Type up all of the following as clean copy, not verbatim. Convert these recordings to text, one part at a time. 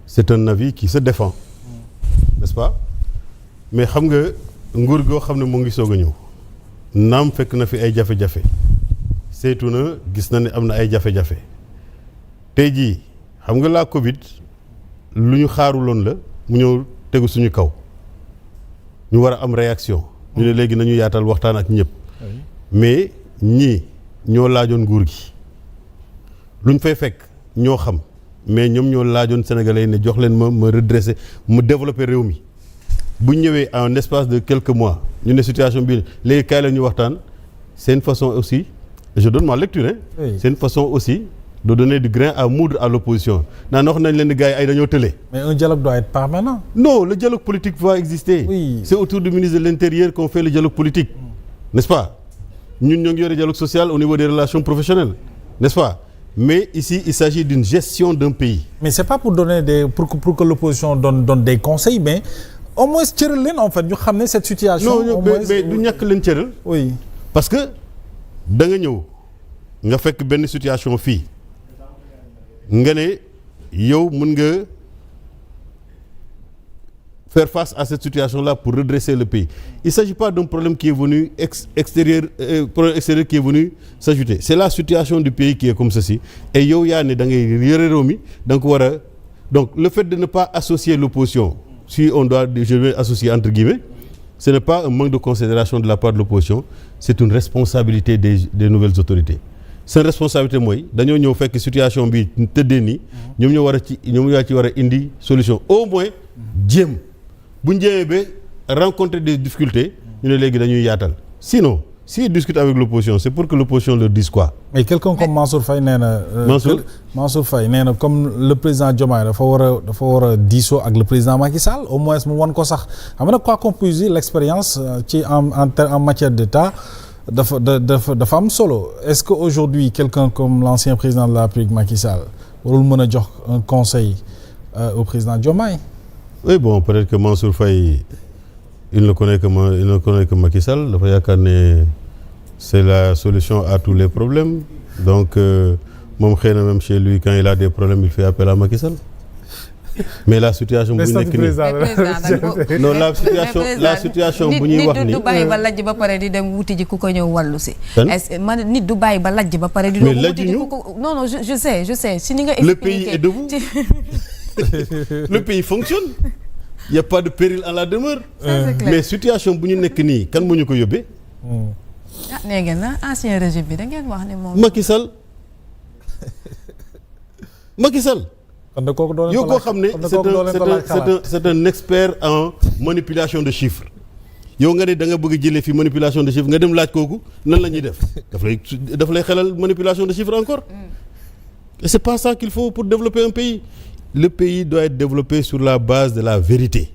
c'est un avis qui se défend n'est-ce pas mais xam nga nguur goo xam ne mu ngi soog a ñëw naam fekk na fi ay jafe-jafe saytu na gis na ne am na ay jafe-jafe tey jii xam nga la Covid lu ñu xaaruloon la mu ñëw tegu suñu kaw ñu war a am réaction ñu ne léegi nañu yaatal waxtaan ak ñëpp mais ñii ñoo laajoon nguur gi luñ fay fekk ñoo xam mais ñoom ñoo laajoon sénégalais yi ne jox leen ma redresser ma développer réew mi bu ñëwee en espace de quelques mois ñu ne situation bi léegi kaay la ñu waxtaan c'est une façon aussi je donne ma lecture hein c'est une façon aussi de donner du grain à moudre à l'opposition naan wax nañ leen di gars yi ay dañoo tële. mais un dialogue doit être permanent. non le dialogue politique va exister. Oui. C'est autour du ministre de l'Intérieur qu'on fait le dialogue politique. N'est-ce pas ñun ñoo ngi yore dialogue social au niveau des relations professionnelles n'est-ce pas mais ici il s'agit d'une gestion d'un pays. mais c'est pas pour donner pour que l'opposition donne des conseils mais au moins cëral leen en fait ñu xam ne cette situation. non mais du ñàkk leen cëral. oui parce que da nga ñëw nga fekk benn situation fii nga ne yow mën nga faire face à cette situation-là pour redresser le pays il s'agit pas d'un problème qui est venu extérieur problème extérieur qui est venu s'ajouter c'est la situation du pays qui est comme ceci et yow yaa ne da ngay yore réew mi da nga ko war a donc le fait de ne pas associer l'opposition si on doit je vais associer entre guillemets ce n'est pas un manque de considération de la part de l'opposition c'est une responsabilité des nouvelles autorités seen responsabilité mooy dañoo ñëw fekk situation bi tëddee nii ñoom ñoo war a indi solution au moins jéem bu ñu jéemee ba rencontrer des difficultés ñu ne léegi dañuy yaatal sinon s'ils discutent avec l'opposition c'est pour que l'opposition leur dise quoi. mais quelqu'un comme Mansour Faye nee na. Mansour Faye nee na comme le président Diomaye dafa war a diisoo ak le président Macky Sall au moins mu wan ko sax xam nga quoi qu'on puisse dire l'expérience ci en matière d'État dafa am solo est-ce que aujourd'hui quelqu'un comme l'ancien président de la République Macky Sall warul mën a jox un conseil au président Diomaye. oui bon peut-être que Mansour Faye il ne connaît que Macky Sall dafa yaakaar ne c'est la solution à tous les problèmes donc moom xëy na même chez lui quand il a des problèmes il fait appel à Macky Sall mais la situation bu ñu nekk nii non la situation bu ñuy wax ni nit du bàyyi ba lajj ba pare di dem wuti ji ku ko ñëw wàllu si man nit du bàyyi ba lajj ba pare di dem wuti ji ku ko non je sais si ni nga expliqué le pays est debout le pays fonctionne il y a pas de péril en la demeure mais situation bu ñu nekk nii kan moo ñu ko yóbbee nee ngeen na ancien régime bi da ngeen wax ne moom Macky Sall yow koo xam ne c'est un expert en manipulation de chiffres yow nga ne da nga bëgg a jëlee fi manipulation de chiffres nga dem laaj kooku nan la ñuy def daf lay xelal manipulation de chiffres encore et c'est pas ça qu'il faut pour développer un pays le pays doit être développé sur la base de la vérité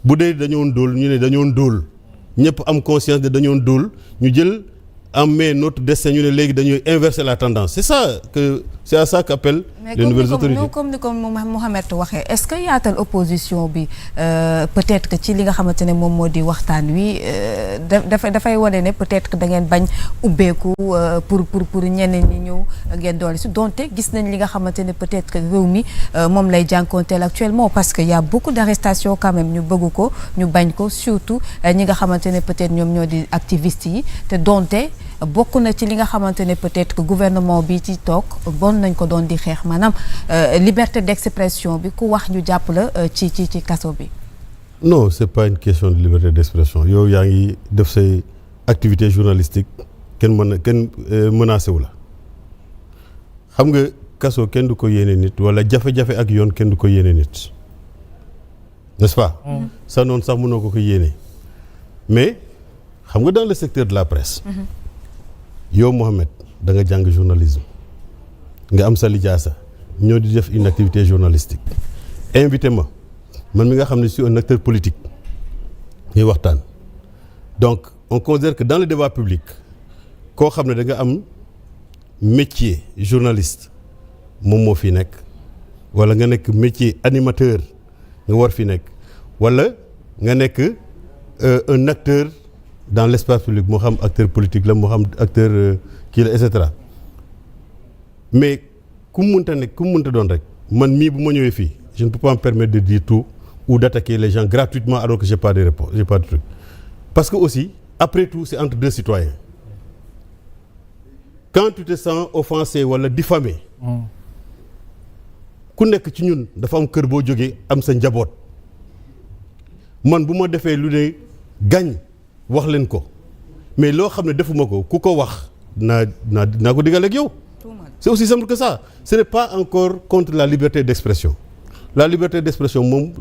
bu dee dañoo ndóol ñu ne dañoo ndóol ñëpp am conscience de dañoo ndóol ñu jël en mai notre destin ñu ne léegi dañuy inverser la tendance c'est à ça qu'appellent les nouvelles autorités. mais comme ni ko Mouhamed waxee est-ce que yaatal opposition bi peut-être que ci li nga xamante ne moom moo di waxtaan wi dafay wane ne peut-être que da ngeen bañ ubbeeku pour ñeneen ñi ñëw ngeen doole si donte gis nañ li nga xamante ne peut-être que réew mi moom lay jànkonteel actuellement parce que y a beaucoup d'arrestations quand même ñu bëgg ko ñu bañ ko surtout ñi nga xamante ne peut-être ñoom ñoo di activistes yi te donte bokk na ci li nga xamante ne peut-être que gouvernement bi ci toog bon nañ ko doon di xeex maanaam liberté d'expression bi ku wax ñu jàpp la ci kaso bi. non c'est pas une question de liberté d'expression yow yaa ngi def say activité journalistique kenn menacé wu la xam nga kaso kenn du ko yéene nit wala jafe-jafe ak yoon kenn du ko yéene nit n'est-ce pas. ça noonu sax mënoo ko yéene mais xam nga dans le secteur de la presse. yow Mohamed da nga jàng journalisme nga am sa lijaasa ñoo di def une activité journalistique invité ma man mi nga xam ne je suis un acteur politique ñuy waxtaan donc on considère que dans le débat public koo xam ne da nga am métier journaliste moom moo fi nekk wala nga nekk métier animateur nga war fi nekk wala nga nekk un acteur dans l'espace public moo xam acteur politique la moo xam acteur kii la et cetera mais ku mu mënta nekk ku mu mënta doon rek man mii bu ma ñëwee fii je ne peux pas me permettre de dire tout ou d'attaquer les gens gratuitement alors que j'ai pas de réponse, j'ai pas de truc. Parce que aussi, après tout, c'est entre deux citoyens. Quand tu te sens offensé wala diffamé, ku nekk ci ñun dafa am kër boo jógee am sa njaboot. Man bu ma defee lu ne gañ wax leen ko mais loo xam ne defuma ko ku ko wax naa ko digal ak yow. C'est aussi simple que ça. Ce n'est pas encore contre la liberté d'expression. La liberté d'expression moom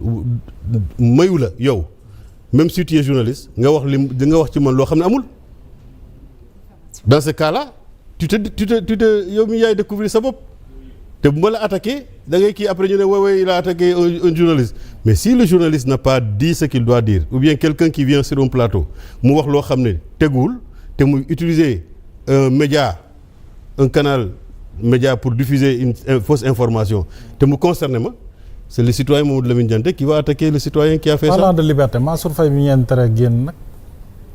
mayu la yow même si tu es journaliste nga wax nga wax ci man loo xam ne amul. Dans ce cas-là tu te yow mi yaay découvrir sa bopp te bu ma la attaqué da ngay kii après ñu ne ouais il a attaqué un journaliste mais si le journaliste n'a pas dit ce qu'il doit dire ou bien quelqu'un qui vient sur un plateau mu wax loo xam ne teguwul te muy utiliser un média un canal média pour diffuser une fausse information te mu concerné ma c'est le citoyen Mamadou Lamine Diante qui va attaquer le citoyen qui a fait ça. Parlant de liberté Mansour Faye mi ñu tere génn nag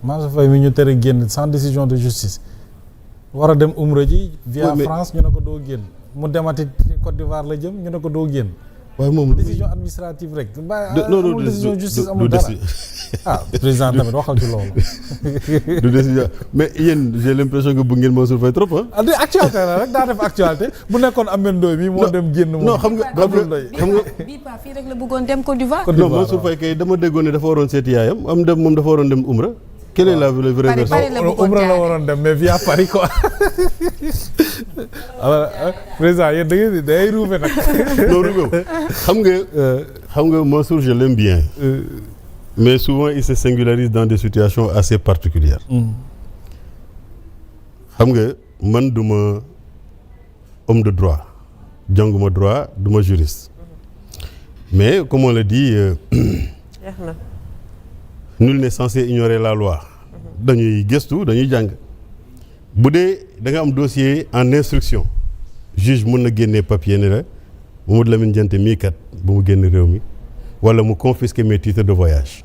Mansour Faye mi ñu tere génn sans décision de justice war a dem umra ji via France ñu ne ko doo génn mu demati Côte d'Ivoire la jëm ñu ne ko doo génn. waaye moom décision administrative rek. amul décision justice amul dara président tamit waxal ci loolu. du décision mais yéen j'ai l'impression que bu ngeen Mansour Faye trop ah. actualité la rek daa def actualité bu nekkoon Ameth Ndoye mi moo dem génn. non xam nga bii pas fii rek la bëggoon dem Côte d'Ivoire. non Mansour Faye kay dama déggoon ne dafa waroon seeti yaayam moom dafa waroon dem umra. quelle est la vraie version? umra la waroon dem mais via Paris quoi. alors président yéen da ngeen day ruube nag. non ruube xam nga Mansour je l'aime bien. mais souvent il se singularise dans des situations assez particulières. xam nga man duma homme de droit jànguma droit duma juriste. mais comme on le dit. Nul n'est censé ignorer la loi. dañuy gëstu dañuy jàng. bu dee da nga am dossier en instruction juge mën na génnee papier ne la Mamadou Lamine Diante mii kat bu mu génn réew mi wala mu confisquer mes titres de voyage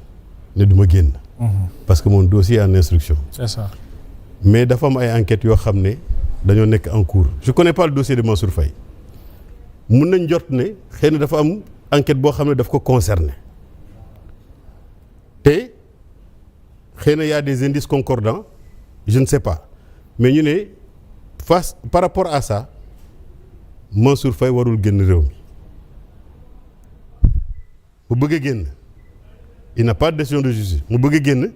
ne du ma génn. parce que mon dossier est en instruction. C'est ça. mais dafa am ay enquêtes yoo xam ne dañoo nekk en cours. je connais pas le dossier de Mansour Faye mun nañ jot ne xëy na dafa am enquête boo xam ne daf ko concerné te xëy na y a des indices concordants je ne sais pas. mais ñu ne face par rapport à ça Mansour Faye warul génn réew mi mu bëgg a génn il n'a pas de décision de justice mu bëgg a génn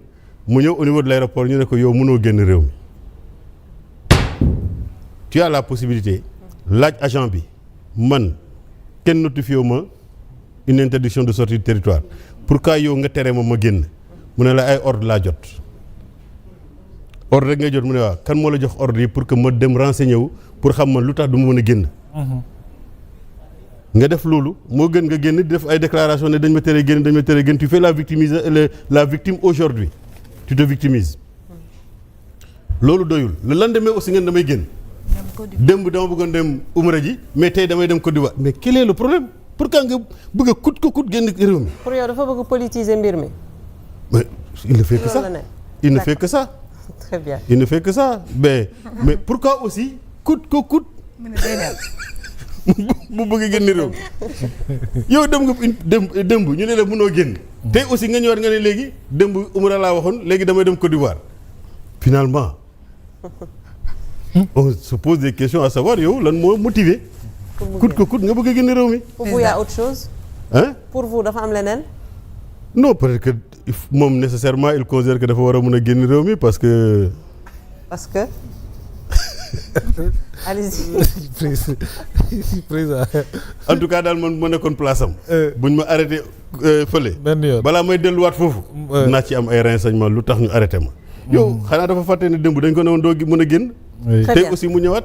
mu ñëw au niveau de l'aéroport ñu ne ko yow mënoo génn réew mi tu as la possibilité laaj agent bi man kenn notifié wu ma une interdiction de sortie du territoire pourquoi yow nga tere ma génn mu ne la ay ordre laa jot. ordre rek ngay jot mu ne waaw kan moo la jox ordre yi pour que ma dem renseigner wu pour xam man lu tax du ma mën a génn. nga def loolu moo gën nga génn di def ay déclaration ne dañ ma tere génn tu fais la victime aujourd'hui tu te victimises. loolu doyul le lendemain aussi ngeen damay génn. démb dama bëggoon dem umra ji mais tey damay dem Côte d'Ivoire mais quel est le problème pourquoi nga bëgg a kut génn réew mi. pour yow dafa bëgg politiser mbir mi. mais il ne fait que ça il ne fait que ça. Très bien. Il ne fait que ça mais pourquoi aussi coûte mu bëgg génn réew yow dem nga démb ñu ne la mënoo génn tey aussi nga ñëwaat nga ne léegi démb umra laa waxoon léegi damay dem Côte d'Ivoire finalement on se pose des questions à savoir yow lan moo motivé coûte nga bëgg a génn réew mi. Pour vous y a autre chose. Hein? Pour vous dafa am leneen. non peut-être que moom nécessairement il considère que dafa war a mën a génn réew mi parce que allez-y. président. en tout cas daal man ma nekkoon place am. buñ ma arrêté fële. benn yoon balaa may delluwaat foofu. naa ci am ay renseignements lu tax ñu arrêté ma. yow xanaa dafa fàtte ne démb dañ ko ne woon doo mën a génn. tey aussi mu ñëwaat.